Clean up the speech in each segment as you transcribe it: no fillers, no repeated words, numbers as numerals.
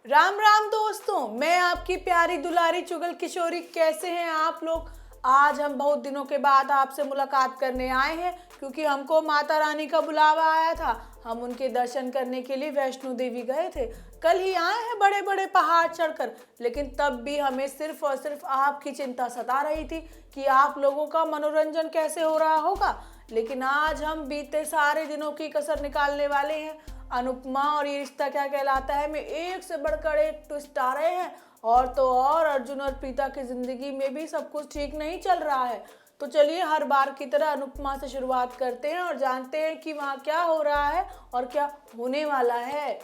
राम राम दोस्तों, मैं आपकी प्यारी दुलारी चुगल किशोरी। कैसे हैं आप लोग? आज हम बहुत दिनों के बाद आपसे मुलाकात करने आए हैं क्योंकि हमको माता रानी का बुलावा आया था। हम उनके दर्शन करने के लिए वैष्णो देवी गए थे। कल ही आए हैं बड़े बड़े पहाड़ चढ़कर, लेकिन तब भी हमें सिर्फ और सिर्फ आपकी चिंता सता रही थी कि आप लोगों का मनोरंजन कैसे हो रहा होगा। लेकिन आज हम बीते सारे दिनों की कसर निकालने वाले हैं। अनुपमा और ये रिश्ता क्या कहलाता है में एक से बढ़कर एक ट्विस्ट आ रहे हैं। और तो और अर्जुन और प्रीता की जिंदगी में भी सब कुछ ठीक नहीं चल रहा है। तो चलिए हर बार की तरह अनुपमा से शुरुआत करते हैं और जानते हैं कि वहाँ क्या हो रहा है और क्या होने वाला है।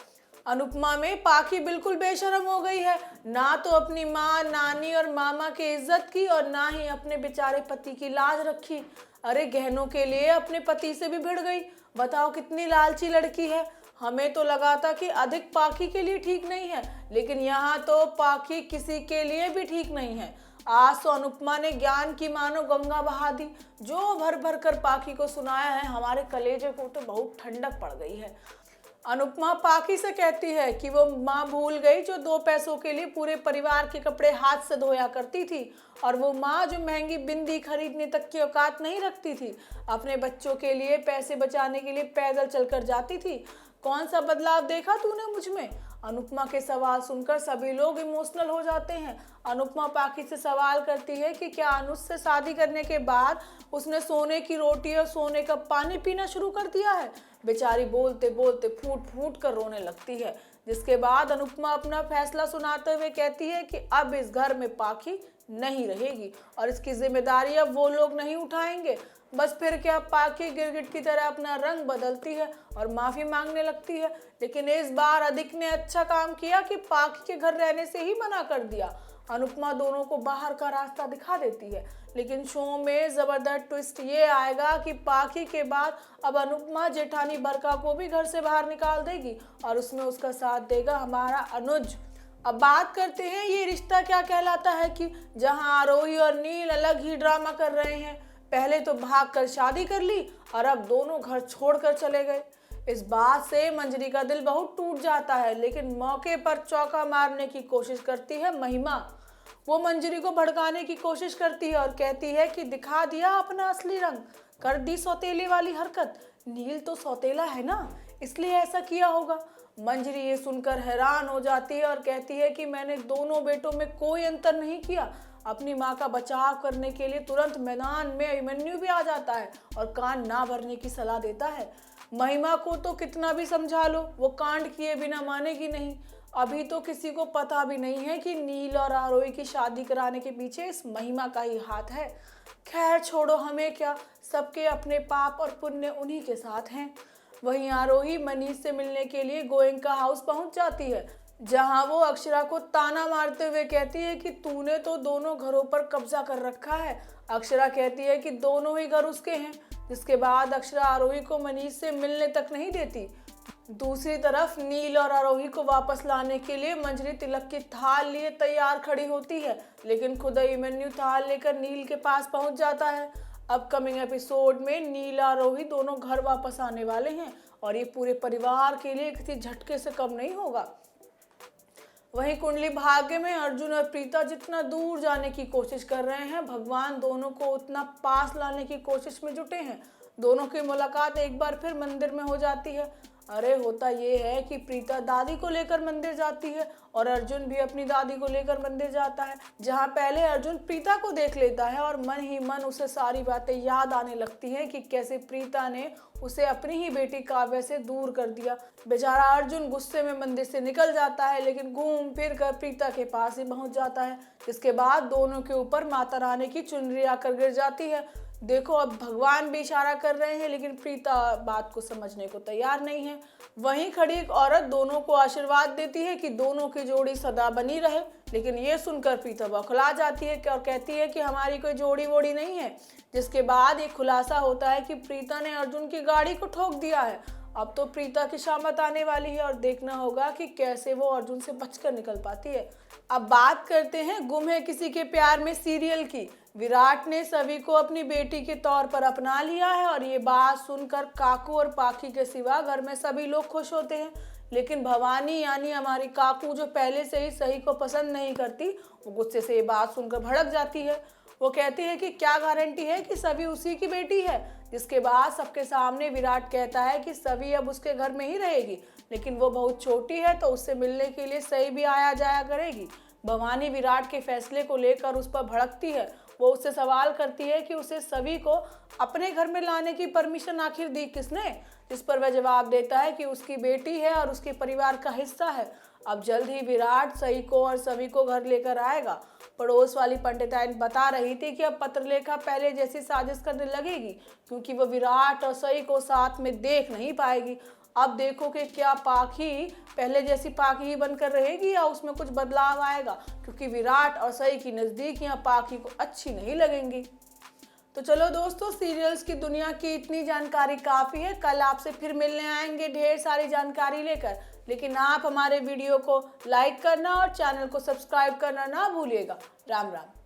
अनुपमा में पाखी बिल्कुल बेशर्म हो गई है। ना तो अपनी माँ, नानी और मामा की इज्जत की और ना ही अपने बेचारे पति की लाज रखी। अरे गहनों के लिए अपने पति से भी भिड़ गई। बताओ कितनी लालची लड़की है। हमें तो लगा था कि अधिक पाखी के लिए ठीक नहीं है, लेकिन यहाँ तो पाखी किसी के लिए भी ठीक नहीं है। आज तो अनुपमा ने ज्ञान की मानो गंगा बहा दी। जो भर भर कर पाखी को सुनाया है, हमारे कलेजे को तो बहुत ठंडक पड़ गई है। अनुपमा पाखी से कहती है कि वो माँ भूल गई जो 2 पैसों के लिए पूरे परिवार के कपड़े हाथ से धोया करती थी, और वो माँ जो महंगी बिंदी खरीदने तक की औकात नहीं रखती थी। अपने बच्चों के लिए पैसे बचाने के लिए पैदल चलकर जाती थी। कौन सा बदलाव देखा तूने मुझ में? अनुपमा के सवाल सुनकर सभी लोग इमोशनल हो जाते हैं। अनुपमा पाखी से सवाल करती है कि क्या अनुज से शादी करने के बाद उसने सोने की रोटी और सोने का पानी पीना शुरू कर दिया है? बेचारी बोलते बोलते फूट फूट कर रोने लगती है। जिसके बाद अनुपमा अपना फैसला सुनाते हुए कहती है कि अब इस घर में पाखी नहीं रहेगी और इसकी जिम्मेदारी अब वो लोग नहीं उठाएंगे। बस फिर क्या, पाखी गिरगिट की तरह अपना रंग बदलती है और माफी मांगने लगती है। लेकिन इस बार अधिक ने अच्छा काम किया कि पाखी के घर रहने से ही मना कर दिया। अनुपमा दोनों को बाहर का रास्ता दिखा देती है। लेकिन शो में जबरदस्त ट्विस्ट ये आएगा कि पाखी के बाद अब अनुपमा जेठानी बरका को भी घर से बाहर निकाल देगी और उसमें उसका साथ देगा हमारा अनुज। अब बात करते हैं ये रिश्ता क्या कहलाता है कि जहां आरोही और नील अलग ही ड्रामा कर रहे हैं। पहले तो भागकर शादी कर ली और अब दोनों घर छोड़कर चले गए। इस बात से मंजरी का दिल बहुत टूट जाता है, लेकिन मौके पर चौका मारने की कोशिश करती है महिमा। वो मंजरी को भड़काने की कोशिश करती है और कहती है कि दिखा दिया अपना असली रंग, कर दी सौतेले वाली हरकत। नील तो सौतेला है ना, इसलिए ऐसा किया होगा। मंजरी ये सुनकर हैरान हो जाती है और कहती है कि मैंने दोनों बेटों में कोई अंतर नहीं किया। अपनी माँ का बचाव करने के लिए तुरंत मैदान में अभिमन्यु भी आ जाता है और कान ना भरने की सलाह देता है। महिमा को तो कितना भी समझा लो, वो कांड किए बिना मानेगी नहीं। अभी तो किसी को पता भी नहीं है कि नील और आरोही की शादी कराने के पीछे इस महिमा का ही हाथ है। खैर छोड़ो, हमें क्या, सबके अपने पाप और पुण्य उन्हीं के साथ हैं। वहीं आरोही मनीष से मिलने के लिए गोयनका हाउस पहुंच जाती है, जहां वो अक्षरा को ताना मारते हुए कहती है कि तूने तो दोनों घरों पर कब्जा कर रखा है। अक्षरा कहती है कि दोनों ही घर उसके हैं। जिसके बाद अक्षरा आरोही को मनीष से मिलने तक नहीं देती। दूसरी तरफ नील और आरोही को वापस लाने के लिए मंजरी तिलक की थाल लिए तैयार खड़ी होती है, लेकिन खुद अभिमन्यु थाल लेकर नील के पास पहुंच जाता है। अपकमिंग एपिसोड में नील और आरोही दोनों घर वापस आने वाले हैं और ये पूरे परिवार के लिए किसी झटके से कम नहीं होगा। वहीं कुंडली भाग्य में अर्जुन और प्रीता जितना दूर जाने की कोशिश कर रहे हैं, भगवान दोनों को उतना पास लाने की कोशिश में जुटे हैं। दोनों की मुलाकात एक बार फिर मंदिर में हो जाती है। अरे होता ये है कि प्रीता दादी को लेकर मंदिर जाती है और अर्जुन भी अपनी दादी को लेकर मंदिर जाता है, जहां पहले अर्जुन प्रीता को देख लेता है और मन ही मन उसे सारी बातें याद आने लगती हैं कि कैसे प्रीता ने उसे अपनी ही बेटी काव्य से दूर कर दिया। बेचारा अर्जुन गुस्से में मंदिर से निकल जाता है, लेकिन घूम फिर कर प्रीता के पास ही पहुंच जाता है। जिसके बाद दोनों के ऊपर माता रानी की चुनरी आकर गिर जाती है। देखो, अब भगवान भी इशारा कर रहे हैं, लेकिन प्रीता बात को समझने को तैयार नहीं है। वहीं खड़ी एक औरत दोनों को आशीर्वाद देती है कि दोनों की जोड़ी सदा बनी रहे, लेकिन ये सुनकर प्रीता बौखला जाती है और कहती है कि हमारी कोई जोड़ी वोड़ी नहीं है। जिसके बाद एक खुलासा होता है कि प्रीता ने अर्जुन की गाड़ी को ठोक दिया है। अब तो प्रीता की शामत आने वाली है और देखना होगा कि कैसे वो अर्जुन से बचकर निकल पाती है। अब बात करते हैं गुम है किसी के प्यार में सीरियल की। विराट ने सभी को अपनी बेटी के तौर पर अपना लिया है और ये बात सुनकर काकू और पाखी के सिवा घर में सभी लोग खुश होते हैं। लेकिन भवानी यानी हमारी काकू, जो पहले से ही सही को पसंद नहीं करती, वो गुस्से से ये बात सुनकर भड़क जाती है। वो कहती है कि क्या गारंटी है कि सभी उसी की बेटी है। जिसके बाद सबके सामने विराट कहता है कि सभी अब उसके घर में ही रहेगी, लेकिन वो बहुत छोटी है तो उससे मिलने के लिए सही भी आया जाया करेगी। भवानी विराट के फैसले को लेकर उस पर भड़कती है। वो उससे सवाल करती है कि उसे सभी को अपने घर में लाने की परमिशन आखिर दी किसने, जिस पर वह जवाब देता है कि उसकी बेटी है और उसके परिवार का हिस्सा है। अब जल्द ही विराट सही को और सभी को घर लेकर आएगा। पड़ोस वाली पंडिताइन बता रही थी कि अब पत्रलेखा पहले जैसी साजिश करने लगेगी, क्योंकि वो विराट और सही को साथ में देख नहीं पाएगी। अब देखो कि क्या पाखी पहले जैसी पाखी ही बनकर रहेगी या उसमें कुछ बदलाव आएगा, क्योंकि विराट और सही की नज़दीकियां पाखी को अच्छी नहीं लगेंगी। तो चलो दोस्तों, सीरियल्स की दुनिया की इतनी जानकारी काफ़ी है। कल आपसे फिर मिलने आएंगे ढेर सारी जानकारी लेकर, लेकिन आप हमारे वीडियो को लाइक करना और चैनल को सब्सक्राइब करना ना भूलिएगा। राम राम।